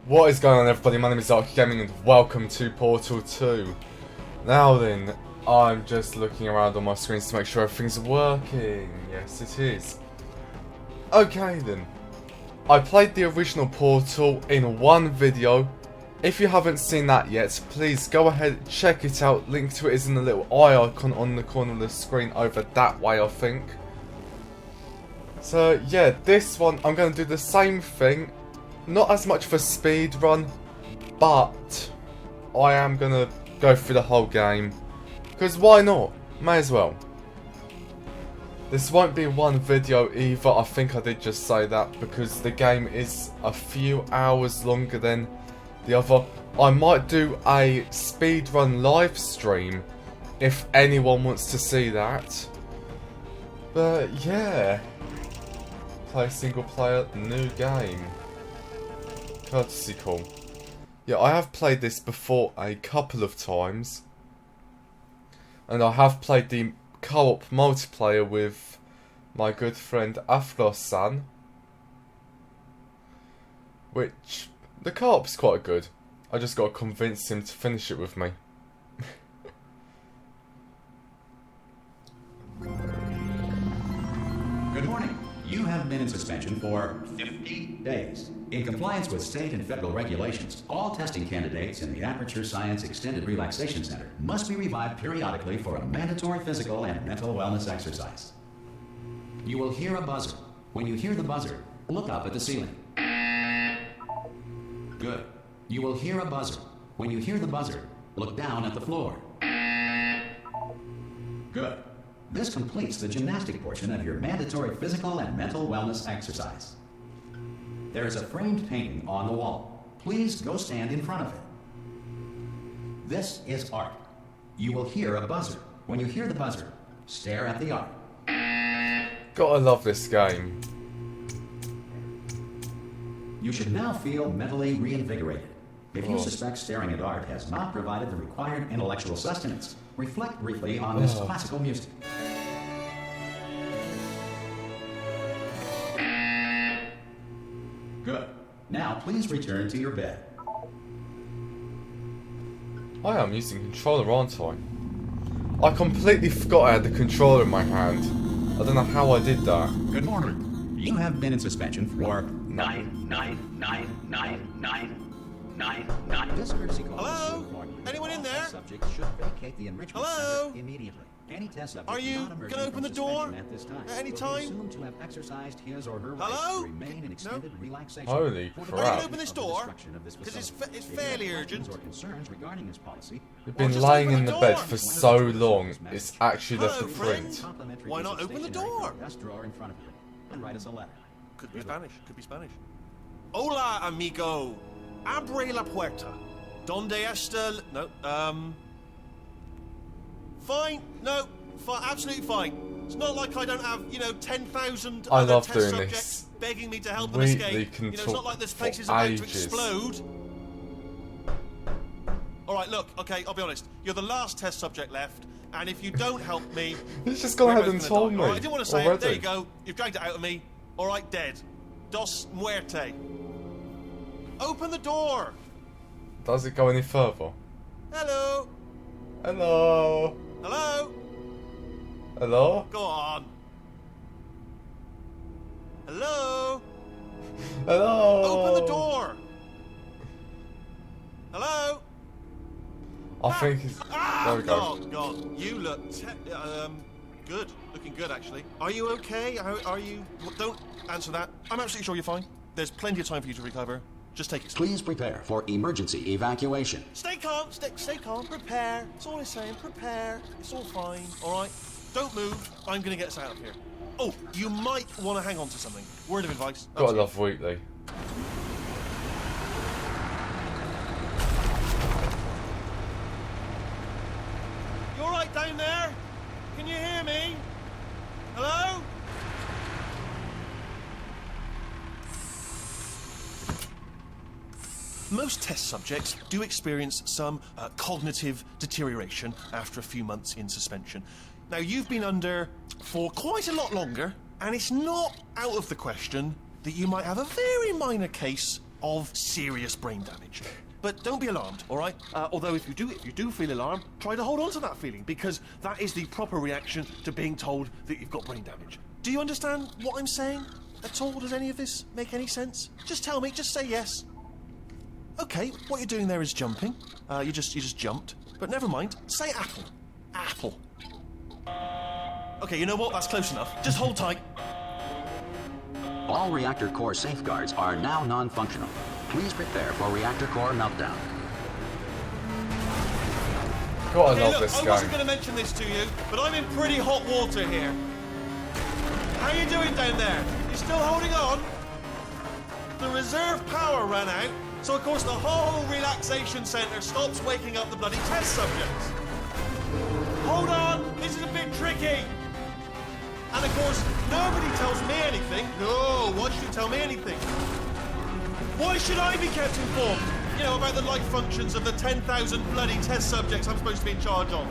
What is going on, everybody? My name is Arky Gaming and welcome to Portal 2. Now then, I'm just looking around on my screens to make sure everything's working. Yes, it is. Okay then. I played the original Portal in one video. If you haven't seen that yet, please go ahead, check it out. Link to it is in the little eye icon on the corner of the screen over that way, I think. So yeah, this one I'm going to do the same thing. Not as much of a speed run, but I am going to go through the whole game. Because why not? May as well. This won't be one video either. I think I did just say that because the game is a few hours longer than the other. I might do a speedrun live stream if anyone wants to see that. But yeah. Play single player, new game. Courtesy call. Yeah, I have played this before a couple of times. And I have played the co-op multiplayer with my good friend Afros-san. Which, the co-op's quite good. I just got to convince him to finish it with me. Good morning. You have been in suspension for 50 days. In compliance with state and federal regulations, all testing candidates in the Aperture Science Extended Relaxation Center must be revived periodically for a mandatory physical and mental wellness exercise. You will hear a buzzer. When you hear the buzzer, look up at the ceiling. Good. You will hear a buzzer. When you hear the buzzer, look down at the floor. Good. This completes the gymnastic portion of your mandatory physical and mental wellness exercise. There is a framed painting on the wall. Please go stand in front of it. This is art. You will hear a buzzer. When you hear the buzzer, stare at the art. Gotta love this game. You should now feel mentally reinvigorated. If you suspect staring at art has not provided the required intellectual sustenance, reflect briefly on this classical music. Good. Now please return to your bed. I am using controller, aren't I? I completely forgot I had the controller in my hand. I don't know how I did that. Good morning. You have been in suspension for 9. This courtesy call. Hello? Anyone in there? Subject should vacate the enrichment Hello? center immediately. Any test subject Are you not emerging gonna open from the door suspension at this time at any will be time? assumed to have exercised his or her Hello? right to remain in extended relaxation. Holy For the crap. Are you duration gonna open this of the door? destruction of this 'Cause it's facility. it's If you fairly have urgent. questions or concerns regarding this policy, You've Well, been just lying open in the the bed door. for so long, it's actually left a Hello, friend. print. complimentary Why piece not of open the stationery door? from the desk drawer in front of you and write us a letter. Could be Spanish. Could be Spanish. Hola, amigo. Abre la puerta. Donde está? No. Fine. No. Absolutely fine. It's not like I don't have, 10,000 I other love test doing subjects this. begging me to help them We escape. can It's not talk like this for place is about to ages. explode. All right, look. Okay, I'll be honest. You're the last test subject left, and if you don't help me, He's just gone we're ahead both and gonna told die. me All right, I didn't want to say it. There already. you go. You've dragged it out of me. All right, dead. Dos muerte. Open the door. Does it go any further? Hello. Hello? Hello. Hello? Go on. Hello. Hello? Open the door. Hello. I think it's... There we go. God. You look good. Looking good, actually. Are you okay? Are you... Don't answer that. I'm absolutely sure you're fine. There's plenty of time for you to recover. Just take it slow. Please prepare for emergency evacuation. Stay calm. Stay calm. Prepare. That's all I'm saying. Prepare. It's all fine. All right? Don't move. I'm going to get us out of here. Oh, you might want to hang on to something. Word of advice. Gotta Up to you. love Wheatley. You all right down there? Can you hear me? Hello? Most test subjects do experience some cognitive deterioration after a few months in suspension. Now, you've been under for quite a lot longer, and it's not out of the question that you might have a very minor case of serious brain damage. But don't be alarmed, all right? Although if you do feel alarmed, try to hold on to that feeling, because that is the proper reaction to being told that you've got brain damage. Do you understand what I'm saying at all? Does any of this make any sense? Just tell me, just say yes. Okay, what you're doing there is jumping. You just jumped. But never mind, say apple. Apple. Okay, you know what? That's close enough. Just hold tight. All reactor core safeguards are now non-functional. Please prepare for reactor core meltdown. Gotta Okay, love look, this I wasn't game. going to mention this to you, but I'm in pretty hot water here. How you doing down there? You still holding on? The reserve power ran out, so of course the whole relaxation centre stops waking up the bloody test subjects. Hold on, this is a bit tricky. And of course, nobody tells me anything. No, why should you tell me anything? Why should I be kept informed? You know, about the life functions of the 10,000 bloody test subjects I'm supposed to be in charge of.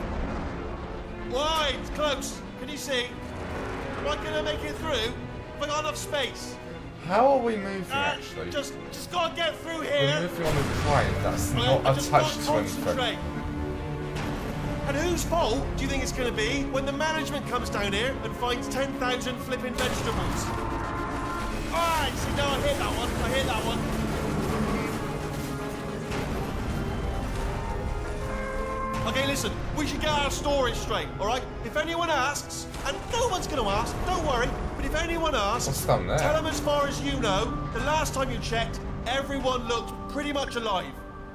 Why? It's close. Can you see? Am I gonna make it through? Have I got enough space? How are we moving actually? Just gotta get through We're here. moving on a crane that's not I just can't attached to anything. concentrate. And whose fault do you think it's going to be when the management comes down here and finds 10,000 flipping vegetables? Alright, see, no, I hit that one. I hit that one. Okay, listen, we should get our story straight, alright? If anyone asks, and no one's going to ask, don't worry, but if anyone asks, What's down there? tell them as far as you know, the last time you checked, everyone looked pretty much alive,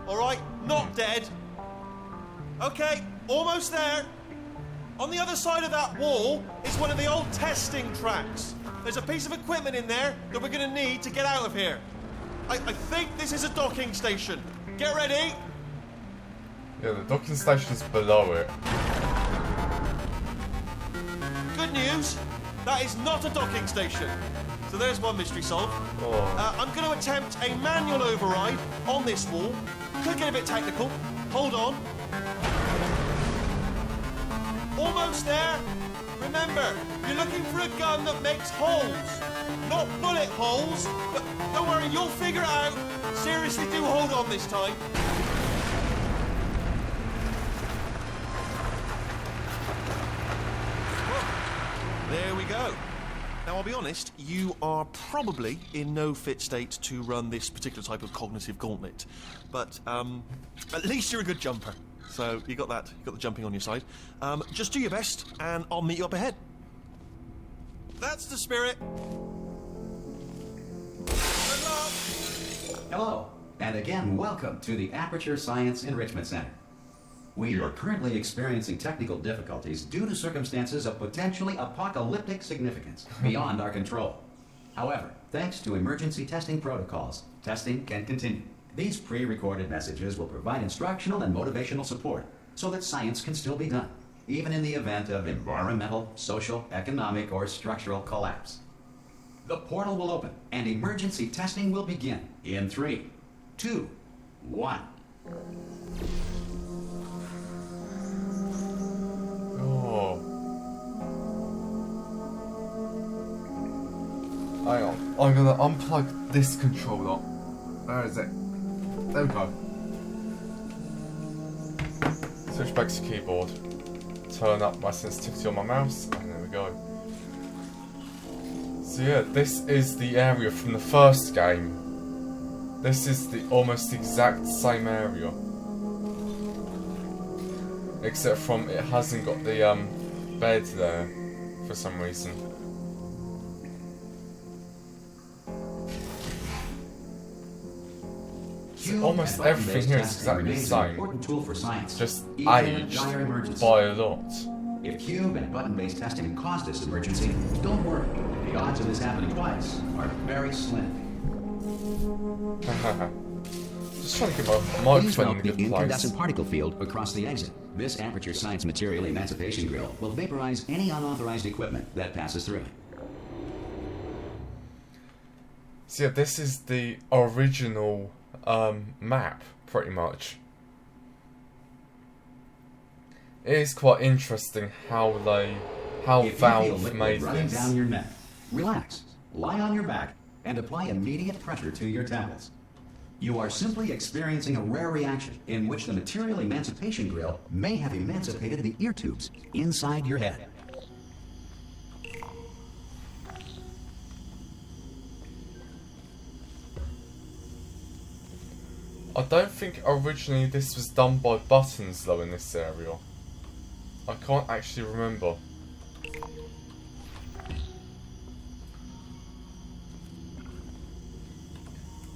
alright? Not dead. Okay, almost there. On the other side of that wall is one of the old testing tracks. There's a piece of equipment in there that we're going to need to get out of here. I think this is a docking station. Get ready. Yeah, the docking station is below it. Good news, that is not a docking station. So there's one mystery solved. Oh. I'm going to attempt a manual override on this wall. Could get a bit technical. Hold on. Almost there. Remember, you're looking for a gun that makes holes. Not bullet holes, but don't worry, you'll figure it out. Seriously, do hold on this time. There we go. Now, I'll be honest, you are probably in no fit state to run this particular type of cognitive gauntlet. But at least you're a good jumper. So you got that. You got the jumping on your side. Just do your best, and I'll meet you up ahead. That's the spirit. Good luck. Hello, and again, welcome to the Aperture Science Enrichment Center. We are currently experiencing technical difficulties due to circumstances of potentially apocalyptic significance beyond our control. However, thanks to emergency testing protocols, testing can continue. These pre-recorded messages will provide instructional and motivational support so that science can still be done, even in the event of environmental, social, economic, or structural collapse. The portal will open and emergency testing will begin in 3, 2, 1. Oh. Hang on. I'm gonna unplug this controller. Where is it? There we go. Switch back to keyboard. Turn up my sensitivity on my mouse, and there we go. So yeah, this is the area from the first game. This is the almost exact same area. Except from it hasn't got the bed there for some reason. Almost everything here is exactly the same, Important tool for science, just even in a aged dire emergency. by a lot. If cube and button-based testing caused this emergency, don't worry. The odds of this happening twice are very slim. Just trying to get my Please microphone note in a the good place. incandescent particle field across the exit. This Aperture Science Material Emancipation Grill will vaporize any unauthorized equipment that passes through it. So yeah, this is the original map, pretty much. It is quite interesting how If you feel Valve liquid made running this. down your neck, relax, lie on your back, and apply immediate pressure to your temples. You are simply experiencing a rare reaction in which the material emancipation grill may have emancipated the ear tubes inside your head. I don't think originally this was done by buttons though in this area. I can't actually remember.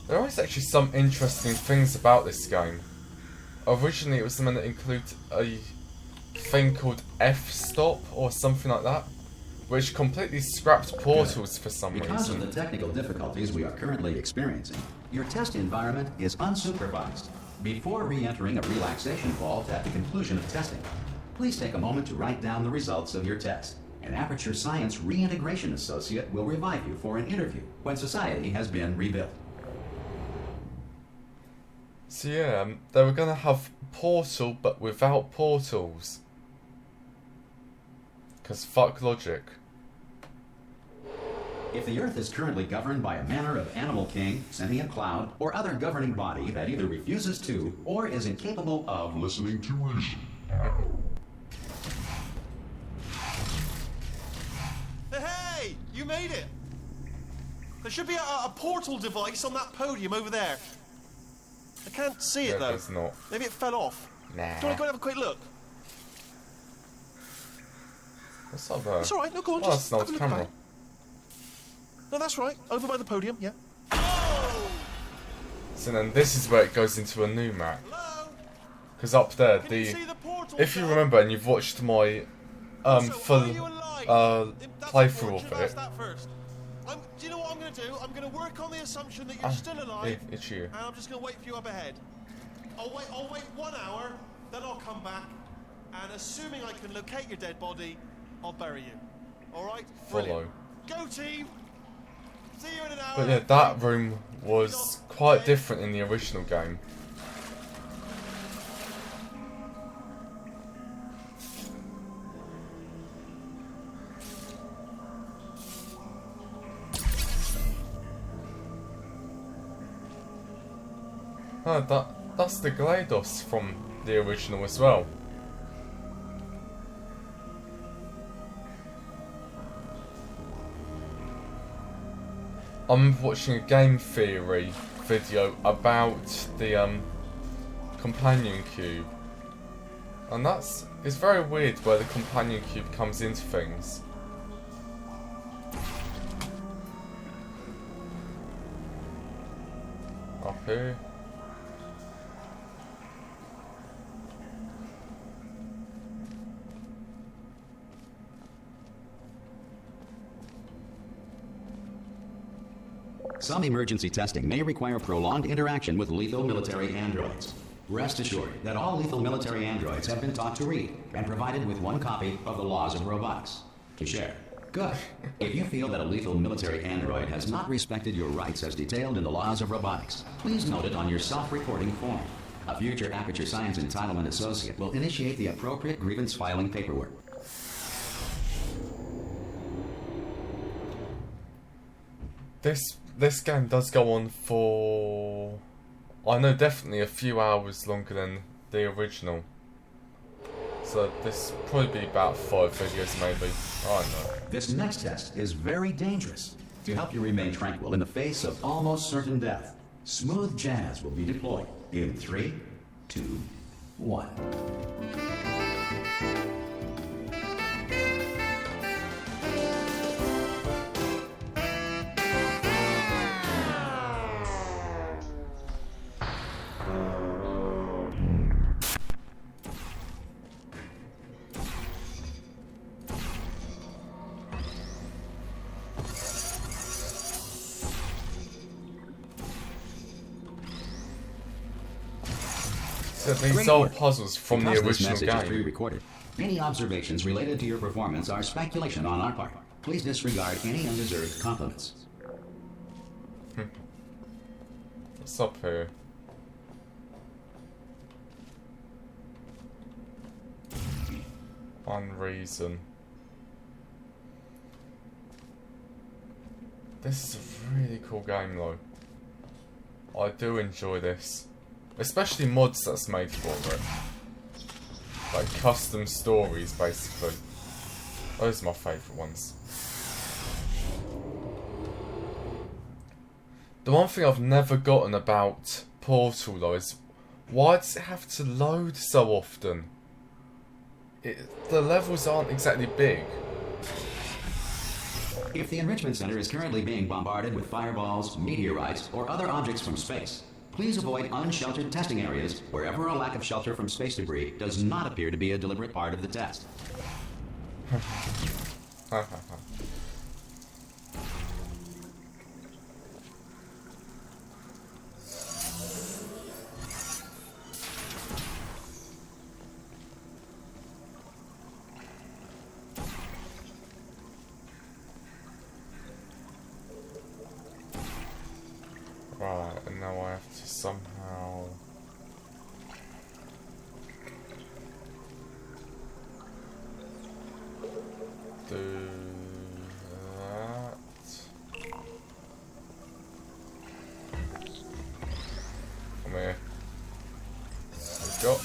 There is actually some interesting things about this game. Originally it was the one that included a thing called F-stop or something like that, which completely scrapped portals for some Because reason. of the technical difficulties we are currently experiencing, your test environment is unsupervised. Before re-entering a relaxation vault at the conclusion of testing, please take a moment to write down the results of your test. An Aperture Science Reintegration Associate will revive you for an interview when society has been rebuilt. So yeah, they were gonna have Portal but without portals. Cause fuck logic. If the Earth is currently governed by a manner of animal king, sentient cloud, or other governing body that either refuses to or is incapable of listening to reason. Hey! You made it! There should be a portal device on that podium over there. I can't see it Yeah, though. there's not. Maybe it fell off. Nah. Do you want to go and have a quick look? What's up there? It's alright, no, go on, Oh, just that's an have a old look camera. about. No, that's right. Over by the podium, yeah. So then this is where it goes into a new map. Hello? Because up there, Can you see the portal? if you Dad? remember and you've watched my So, full are you alive? That's playthrough important. of Ask it. that first. Do you know what I'm going to do? I'm going to work on the assumption that you're still alive. It's you. And I'm just going to wait for you up ahead. I'll wait 1 hour, then I'll come back, and assuming I can locate your dead body, I'll bury you. All right? Follow. Go team. See you in an hour. But yeah, that room was quite different in the original game. Oh, that's the GLaDOS from the original as well. I'm watching a game theory video about the companion cube, and it's very weird where the companion cube comes into things. Up here. Some emergency testing may require prolonged interaction with lethal military androids. Rest assured that all lethal military androids have been taught to read and provided with one copy of the Laws of Robotics to share. Good. If you feel that a lethal military android has not respected your rights as detailed in the Laws of Robotics, please note it on your self-reporting form. A future Aperture Science Entitlement Associate will initiate the appropriate grievance filing paperwork. This game does go on for, I know, definitely a few hours longer than the original. So this probably be about 5 videos maybe. I don't know. This next test is very dangerous. To help you remain tranquil in the face of almost certain death, smooth jazz will be deployed in 3, 2, 1. So these Great are work. puzzles from Because the this original message is game. pre-recorded, any observations related to your performance are speculation on our part. Please disregard any undeserved compliments. What's up here? Unreason. This is a really cool game though. I do enjoy this. Especially mods that's made for it. Like custom stories, basically. Those are my favourite ones. The one thing I've never gotten about Portal though is why does it have to load so often? The levels aren't exactly big. If the Enrichment Center is currently being bombarded with fireballs, meteorites, or other objects from space, please avoid unsheltered testing areas wherever a lack of shelter from space debris does not appear to be a deliberate part of the test. Right, and now I have to somehow... do that. Come here. There we go.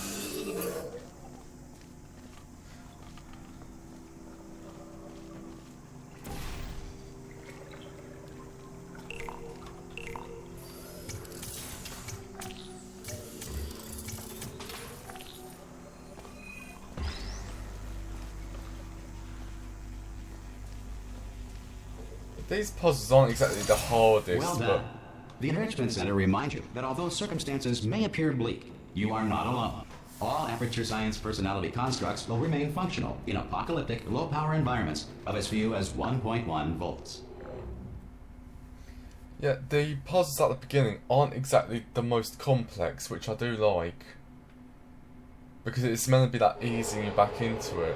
These puzzles aren't exactly the hardest, Well but... done. The Enrichment Center reminds you that although circumstances may appear bleak, you are not alone. All Aperture Science personality constructs will remain functional in apocalyptic, low-power environments of as few as 1.1 volts. Yeah, the puzzles at the beginning aren't exactly the most complex, which I do like. Because it's meant to be that easing you back into it.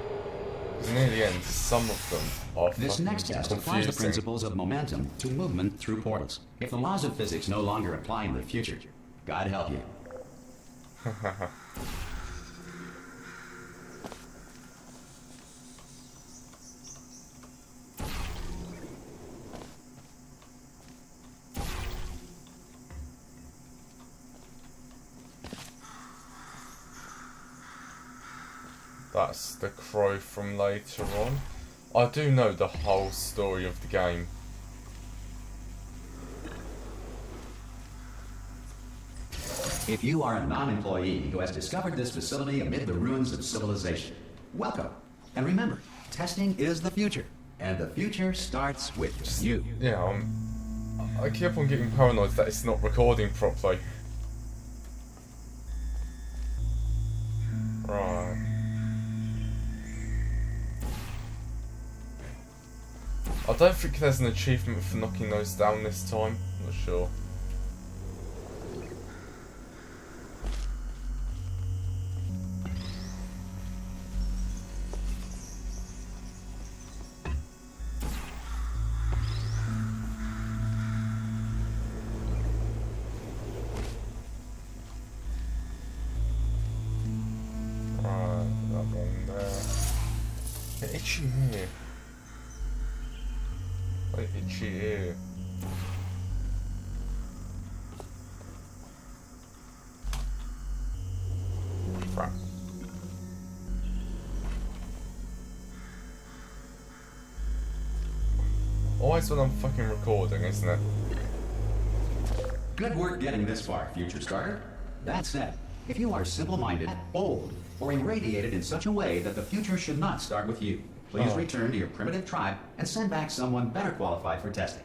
Because near the end, some of them are This fucking next test applies the confusing. principles of momentum to movement through portals. If the laws of physics no longer apply in the future, God help you. That's the crow from later on. I do know the whole story of the game. If you are a non-employee who has discovered this facility amid the ruins of civilization, welcome. And remember, testing is the future, and the future starts with you. Yeah, I keep on getting paranoid that it's not recording properly. Right. I don't think there's an achievement for knocking those down this time. I'm not sure. Right, that one there. An itchy here. Like itchy ear. Crap. Always when I'm fucking recording, isn't it? Good work getting this far, future starter. That said, if you are simple-minded, old, or irradiated in such a way that the future should not start with you, please return to your primitive tribe and send back someone better qualified for testing.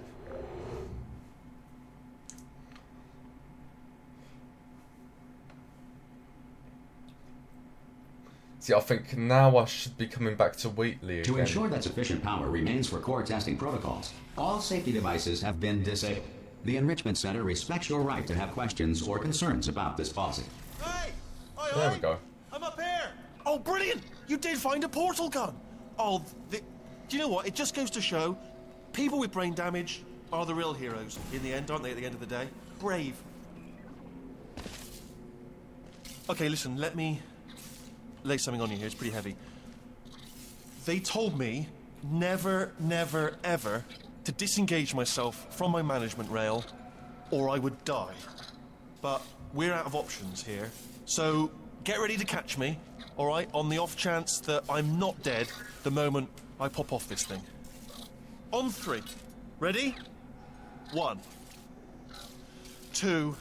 See, I think now I should be coming back to Wheatley again. To ensure that sufficient power remains for core testing protocols, all safety devices have been disabled. The Enrichment Center respects your right to have questions or concerns about this policy. Hey! Oi, There oi! we go. I'm up here! Oh, brilliant! You did find a portal gun! Oh, do you know what? It just goes to show, people with brain damage are the real heroes in the end, aren't they, at the end of the day? Brave. Okay, listen, let me lay something on you here. It's pretty heavy. They told me never, never, ever to disengage myself from my management rail or I would die. but we're out of options here. So get ready to catch me, all right, on the off chance that I'm not dead the moment I pop off this thing. On 3. Ready? 1, 2,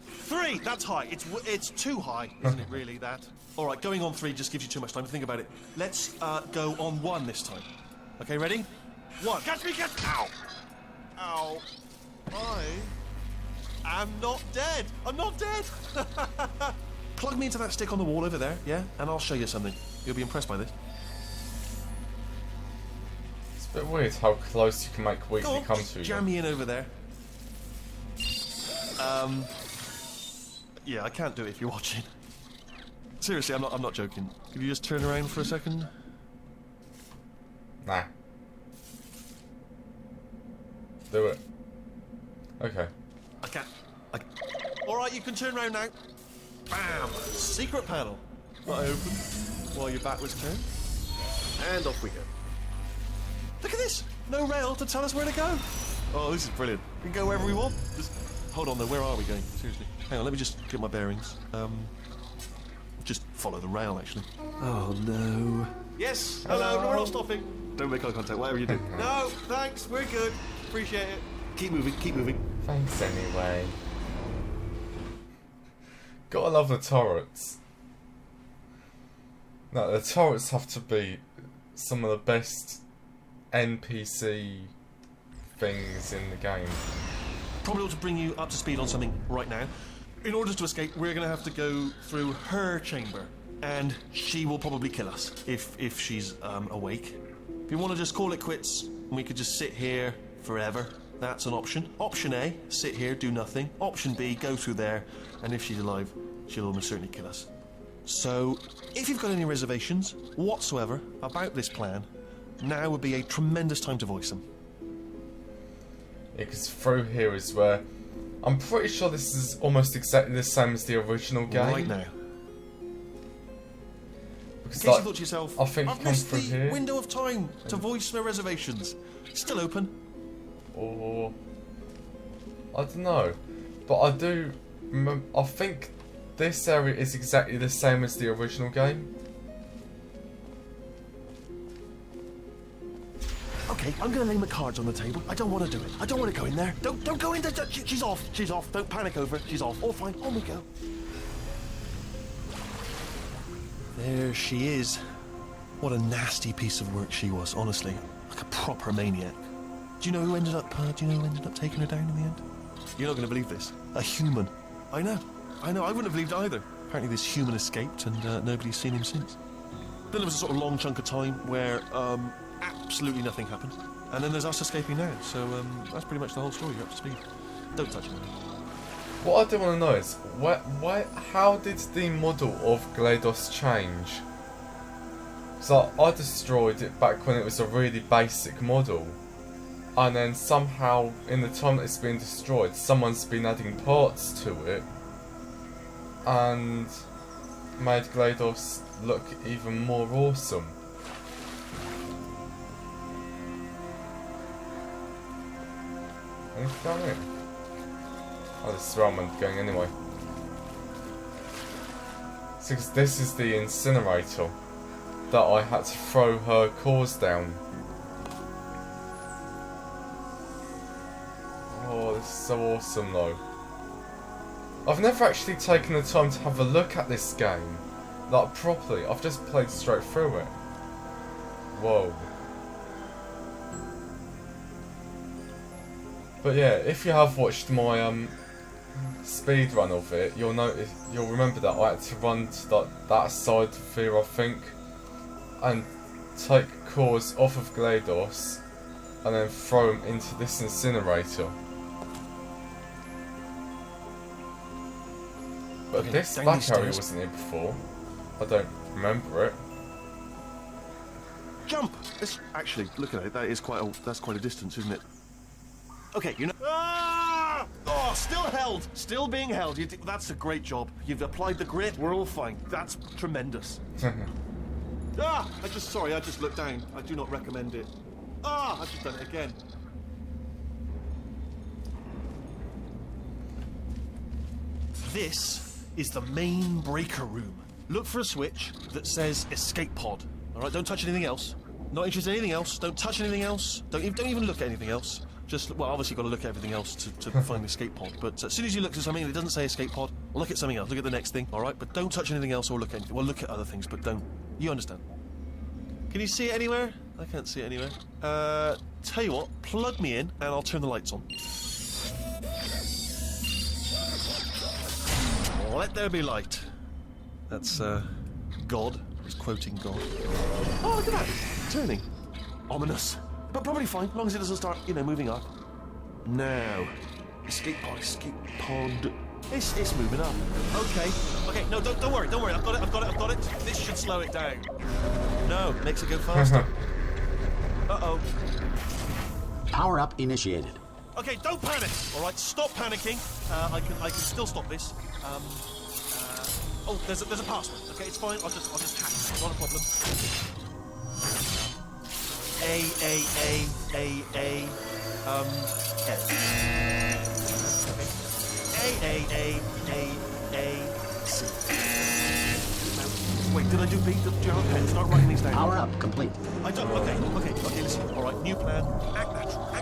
3. That's high. It's too high, isn't it, really, that? All right, going on 3 just gives you too much time to think about it. Let's go on 1 this time. Okay, ready? 1. Catch me, catch me! Ow! Ow. I am not dead. I'm not dead. Plug me into that stick on the wall over there, yeah? And I'll show you something. You'll be impressed by this. It's a bit weird how close you can make Go Wheatley on, come to you. jam me in over there. Yeah, I can't do it if you're watching. Seriously, I'm not joking. Could you just turn around for a second? Nah. Do it. Okay. I can't. Alright, you can turn around now. Bam! Secret panel. I open while your back was turned. And off we go. Look at this! No rail to tell us where to go. Oh, this is brilliant. We can go wherever we want. Just hold on though, where are we going? Seriously. Hang on, let me just get my bearings. Just follow the rail actually. Oh no. Yes, hello, we're not stopping. Don't make eye contact, whatever you do. No, thanks, we're good. Appreciate it. Keep moving, keep moving. Thanks anyway. Gotta love the turrets. No, the turrets have to be some of the best NPC things in the game. Probably ought to bring you up to speed on something right now. In order to escape, we're going to have to go through her chamber, and she will probably kill us if she's awake. If you want to just call it quits, and we could just sit here forever, that's an option. Option A, sit here, do nothing. Option B, go through there, and if she's alive, she'll almost certainly kill us. So, if you've got any reservations whatsoever about this plan, now would be a tremendous time to voice them. Yeah, because through here is where... I'm pretty sure this is almost exactly the same as the original game. Right now. Because In case you thought to yourself, I think you I've come missed through the here. window of time to voice their reservations. Still open. Or... I don't know. But I do... I think this area is exactly the same as the original game. Okay, I'm gonna lay my cards on the table. I don't want to do it. I don't want to go in there. Don't go in there. She's off. She's off. Don't panic over it. She's off. All fine. On we go. There she is. What a nasty piece of work she was, honestly. Like a proper maniac. Do you know who ended up taking her down in the end? You're not going to believe this. A human. I know. I wouldn't have believed either. Apparently this human escaped and nobody's seen him since. Then there was a sort of long chunk of time where absolutely nothing happened. And then there's us escaping now. So that's pretty much the whole story. You're up to speed. Don't touch me. What I do want to know is, how did the model of GLaDOS change? So I destroyed it back when it was a really basic model. And then somehow, in the time that it's been destroyed, someone's been adding parts to it. And made GLaDOS look even more awesome. Anything down here? Oh, this is where I'm going anyway. So, 'cause this is the incinerator that I had to throw her cores down. Oh, this is so awesome though. I've never actually taken the time to have a look at this game, like properly. I've just played straight through it. Whoa. But yeah, if you have watched my speed run of it, you'll remember that I had to run to that side of here, I think, and take cores off of GLaDOS and then throw them into this incinerator. But Okay, this down back these area stairs. wasn't here before. I don't remember it. Jump! Actually, look at it. That's quite a distance, isn't it? Okay, you know. Ah! Oh, still held. Still being held. That's a great job. You've applied the grit. We're all fine. That's tremendous. Ah! I just looked down. I do not recommend it. Ah! I've just done it again. This is the main breaker room. Look for a switch that says escape pod. All right, don't touch anything else. Not interested in anything else. Don't touch anything else. Don't even look at anything else. Just, well, obviously you've got to look at everything else to find the escape pod. But as soon as you look at something and it doesn't say escape pod, well, look at something else. Look at the next thing, all right? But don't touch anything else or look at anything. Well, look at other things, but don't. You understand? Can you see it anywhere? I can't see it anywhere. Tell you what, plug me in and I'll turn the lights on. Let there be light. That's, God. I was quoting God. Oh, look at that. Turning. Ominous. But probably fine, as long as it doesn't start, moving up. Now. Escape pod, escape pod. It's moving up. Okay, no, don't worry. I've got it. This should slow it down. No, makes it go faster. Uh-oh. Power up initiated. Okay, don't panic. All right, stop panicking. I can still stop this. Oh, there's a password. Okay, it's fine. I'll just hack it. Not a problem. C. Wait, did I do B? Okay, start writing these down. Power up complete. I don't. Okay, listen. All right, new plan. Act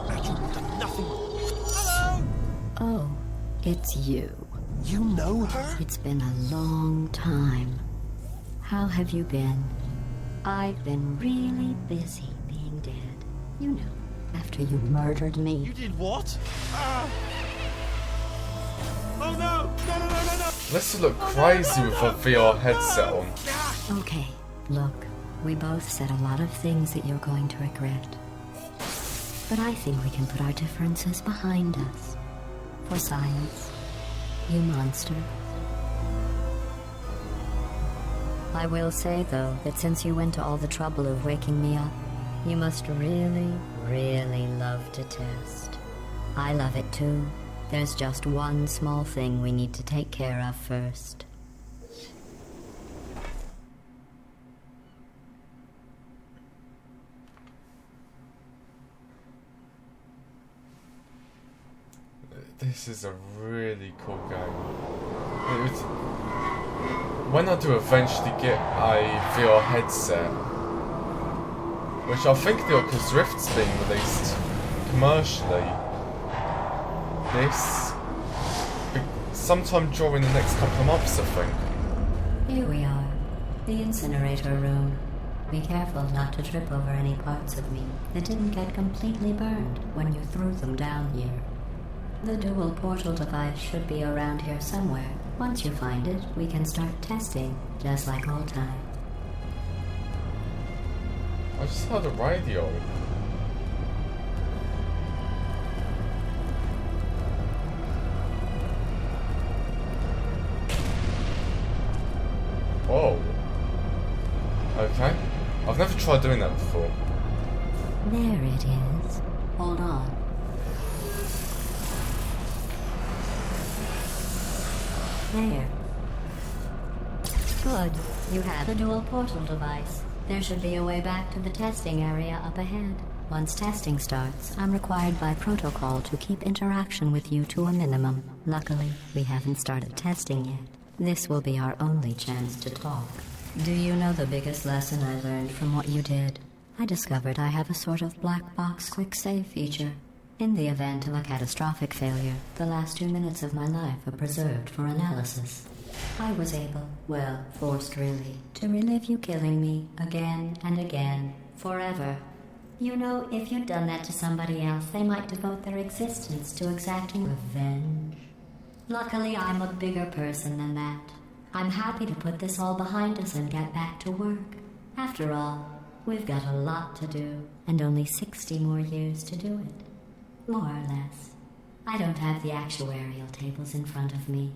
natural. We've done nothing wrong. Hello. Oh, it's you. You know her? It's been a long time. How have you been? I've been really busy being dead. You know, after you murdered me. You did what? Oh no! No! Let's look crazy with a VR headset on. Okay, look, we both said a lot of things that you're going to regret. But I think we can put our differences behind us. For science. You monster. I will say, though, that since you went to all the trouble of waking me up, you must really, really love to test. I love it too. There's just one small thing we need to take care of first. This is a really cool game. When I do eventually get a VR headset, which I think the Oculus Rift's being released commercially, sometime during the next couple of months, I think. Here we are, the incinerator room. Be careful not to trip over any parts of me that didn't get completely burned when you threw them down here. The dual portal device should be around here somewhere. Once you find it, we can start testing, just like old time. I just heard a radio. Whoa. Okay. I've never tried doing that before. There it is. Hold on. There. Good. You have the dual portal device. There should be a way back to the testing area up ahead. Once testing starts, I'm required by protocol to keep interaction with you to a minimum. Luckily, we haven't started testing yet. This will be our only chance to talk. Do you know the biggest lesson I learned from what you did? I discovered I have a sort of black box quick save feature. In the event of a catastrophic failure, the last 2 minutes of my life are preserved for analysis. I was able, well, forced really, to relive you killing me again and again, forever. You know, if you'd done that to somebody else, they might devote their existence to exacting revenge. Luckily, I'm a bigger person than that. I'm happy to put this all behind us and get back to work. After all, we've got a lot to do, and only 60 more years to do it. More or less. I don't have the actuarial tables in front of me.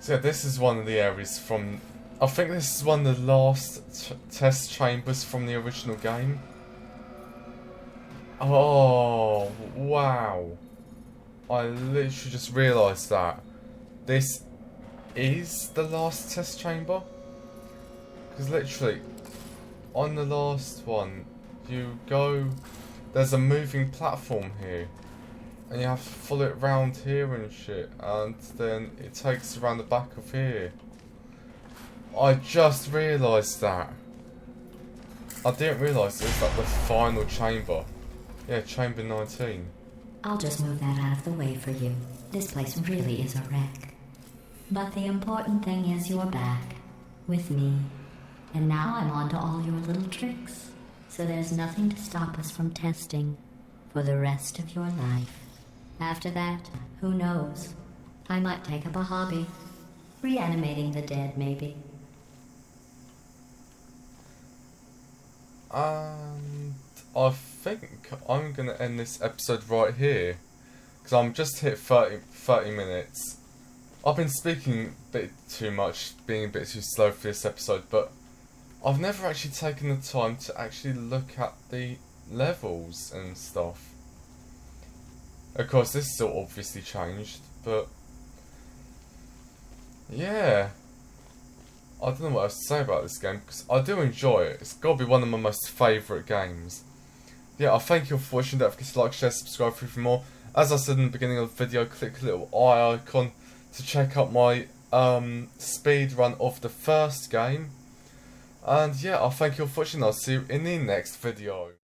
So yeah, this is one of the areas from... I think this is one of the last test chambers from the original game. Oh, wow. I literally just realised that. This is the last test chamber? Because literally, on the last one, you go... There's a moving platform here. And you have to follow it round here and shit, and then it takes you around the back of here. I just realised that. I didn't realise it was like the final chamber. Yeah, chamber 19. I'll just move that out of the way for you. This place really is a wreck. But the important thing is you're back. With me. And now I'm on to all your little tricks. So there's nothing to stop us from testing. For the rest of your life. After that, who knows? I might take up a hobby. Reanimating the dead, maybe. And I think I'm going to end this episode right here. Because I'm just hit 30 minutes. I've been speaking a bit too much, being a bit too slow for this episode, but I've never actually taken the time to actually look at the levels and stuff. Of course, this is all obviously changed, but yeah. I don't know what else to say about this game, because I do enjoy it. It's got to be one of my most favourite games. Yeah, I thank you all for watching. Don't forget to like, share, subscribe for more. As I said in the beginning of the video, click the little eye icon to check out my speed run of the first game. And yeah, I thank you all for watching. I'll see you in the next video.